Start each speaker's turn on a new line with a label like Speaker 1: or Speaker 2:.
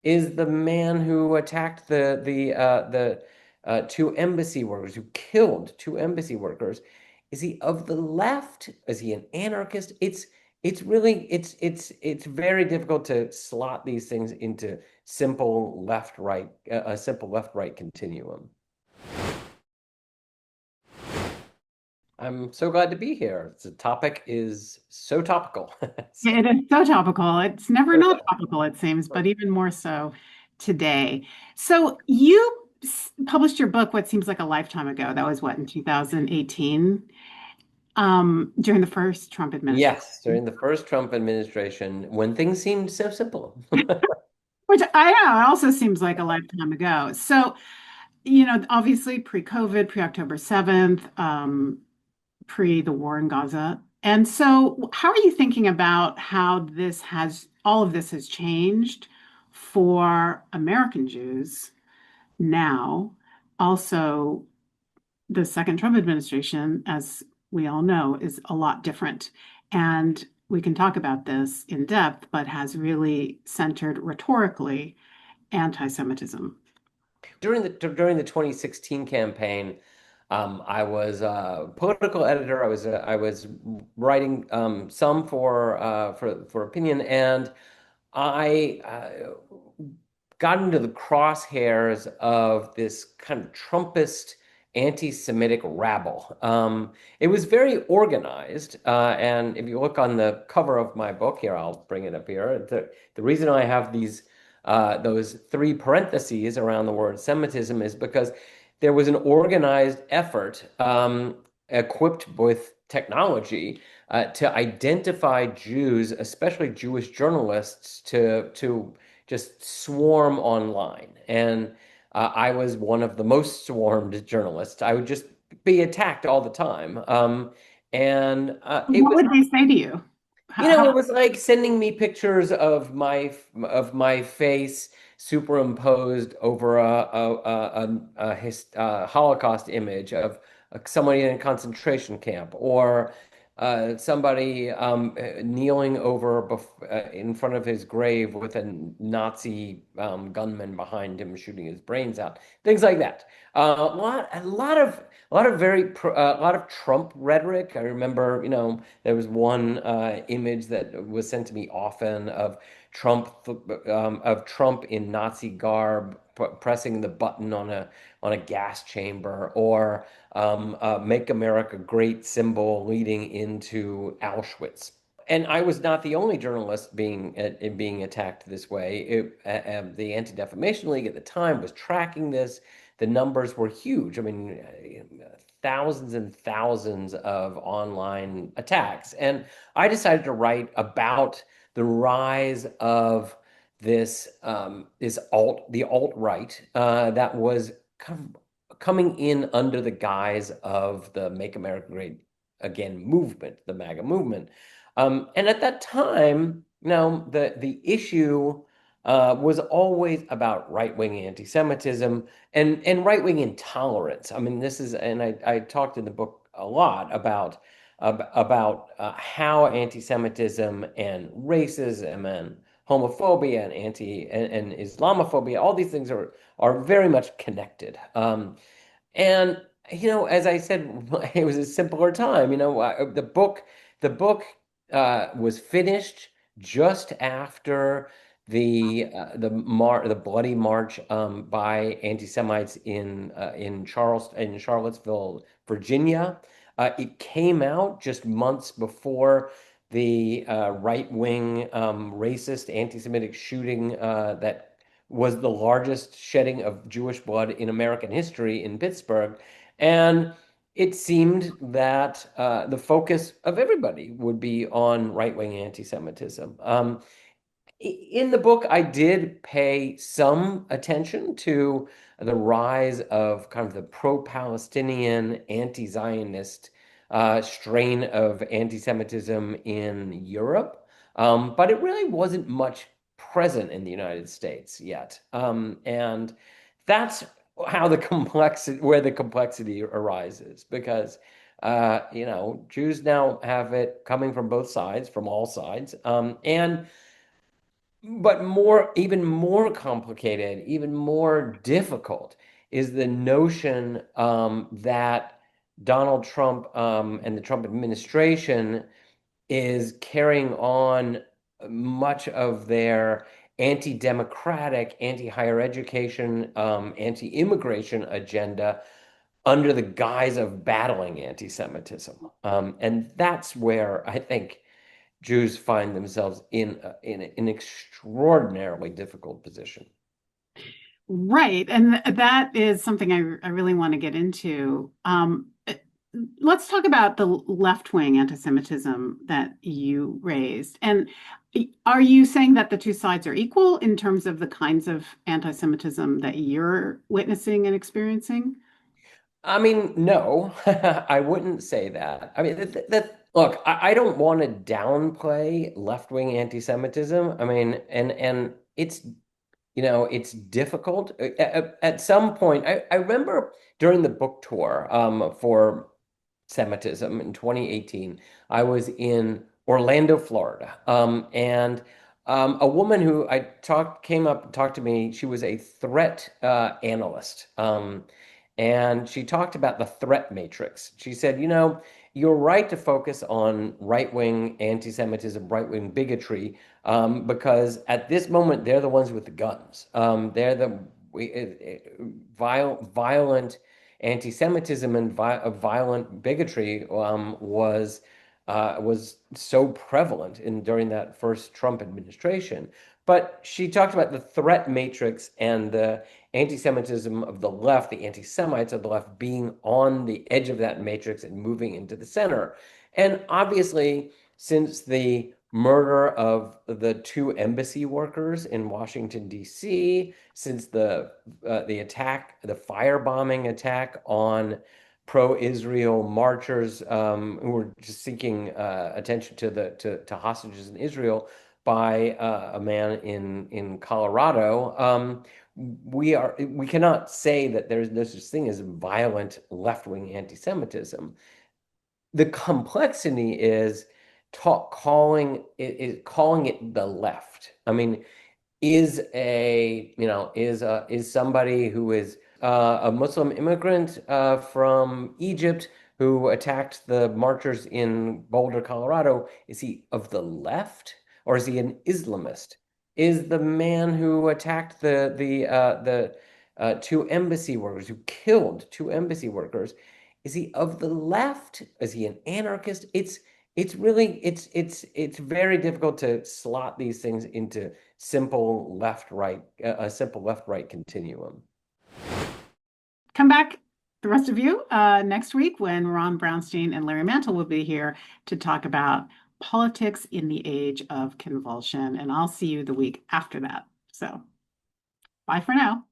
Speaker 1: is the man who attacked the two embassy workers, who killed two embassy workers. Is he of the left? Is he an anarchist? It's really it's very difficult to slot these things into simple left-right a simple left-right continuum. I'm so glad to be here. The topic is so topical.
Speaker 2: It is so topical. It's never not topical, it seems, but even more so today. So you published your book what seems like a lifetime ago. That was what, in 2018, during the first Trump administration,
Speaker 1: Yes, during the first Trump administration, when things seemed so simple.
Speaker 2: which I know also seems like a lifetime ago. So, obviously pre-COVID, pre-October 7th, pre the war in Gaza. And so, how are you thinking about how all of this has changed for American Jews now? Also, the second Trump administration, as we all know, is a lot different. And we can talk about this in depth, but has really centered rhetorically anti-Semitism.
Speaker 1: During the 2016 campaign, I was a political editor. I was writing some for opinion, and I got into the crosshairs of this kind of Trumpist anti-Semitic rabble. It was very organized, and if you look on the cover of my book here, I'll bring it up here. The reason I have those three parentheses around the word Semitism is because there was an organized effort, equipped with technology, to identify Jews, especially Jewish journalists, to just swarm online. And I was one of the most swarmed journalists. I would just be attacked all the time. And it
Speaker 2: What
Speaker 1: was,
Speaker 2: would they say to you?
Speaker 1: it was like sending me pictures of my face superimposed over a Holocaust image of somebody in a concentration camp, or somebody kneeling over in front of his grave with a Nazi gunman behind him shooting his brains out, things like that. A lot of Trump rhetoric. I remember, there was one image that was sent to me often of Trump in Nazi garb pressing the button on a gas chamber, or "Make America Great" symbol leading into Auschwitz. And I was not the only journalist being attacked this way. The Anti-Defamation League at the time was tracking this. The numbers were huge. I mean, thousands and thousands of online attacks. And I decided to write about the rise of the alt-right, that was kind of coming in under the guise of the Make America Great Again movement, the MAGA movement. And at that time, the issue was always about right-wing anti-Semitism and right-wing intolerance. I mean, and I talked in the book a lot about how anti-Semitism and racism and homophobia and Islamophobia, all these things are very much connected. And as I said, it was a simpler time. The book was finished just after the bloody march by anti-Semites in Charlottesville, Virginia. It came out just months before the right-wing racist anti-Semitic shooting that was the largest shedding of Jewish blood in American history in Pittsburgh. And it seemed that the focus of everybody would be on right-wing anti-Semitism. In the book, I did pay some attention to the rise of kind of the pro-Palestinian, anti-Zionist strain of anti-Semitism in Europe, but it really wasn't much present in the United States yet. And that's where the complexity arises, because Jews now have it coming from both sides, from all sides, and But even more complicated, even more difficult is the notion that Donald Trump and the Trump administration is carrying on much of their anti-democratic, anti-higher education, anti-immigration agenda under the guise of battling anti-Semitism. And that's where I think Jews find themselves in an extraordinarily difficult position.
Speaker 2: Right. And that is something I really want to get into. Let's talk about the left-wing anti-Semitism that you raised. And are you saying that the two sides are equal in terms of the kinds of anti-Semitism that you're witnessing and experiencing?
Speaker 1: I mean, no, I wouldn't say that. I mean, look, I don't want to downplay left-wing anti-Semitism. I mean, and it's it's difficult. At some point, I remember during the book tour for Semitism in 2018, I was in Orlando, Florida, and a woman who I talked came up and talked to me. She was a threat analyst, and she talked about the threat matrix. She said, you're right to focus on right-wing anti-Semitism, right-wing bigotry, because at this moment they're the ones with the guns. They're the violent anti-Semitism and violent bigotry was so prevalent during that first Trump administration. But she talked about the threat matrix and the anti-Semitism of the left, the anti-Semites of the left, being on the edge of that matrix and moving into the center. And obviously, since the murder of the two embassy workers in Washington, D.C., since the attack, the firebombing attack on pro-Israel marchers who were just seeking attention to hostages in Israel by a man in Colorado. We cannot say that there's no such thing as violent left-wing anti-Semitism. The complexity is calling it the left. I mean, is somebody who is a Muslim immigrant from Egypt who attacked the marchers in Boulder, Colorado, is he of the left or is he an Islamist? Is the man who attacked the two embassy workers, who killed two embassy workers, is he of the left? Is he an anarchist? It's very difficult to slot these things into a simple left-right continuum.
Speaker 2: Come back, the rest of you, next week when Ron Brownstein and Larry Mantle will be here to talk about politics in the age of convulsion. And I'll see you the week after that. So bye for now.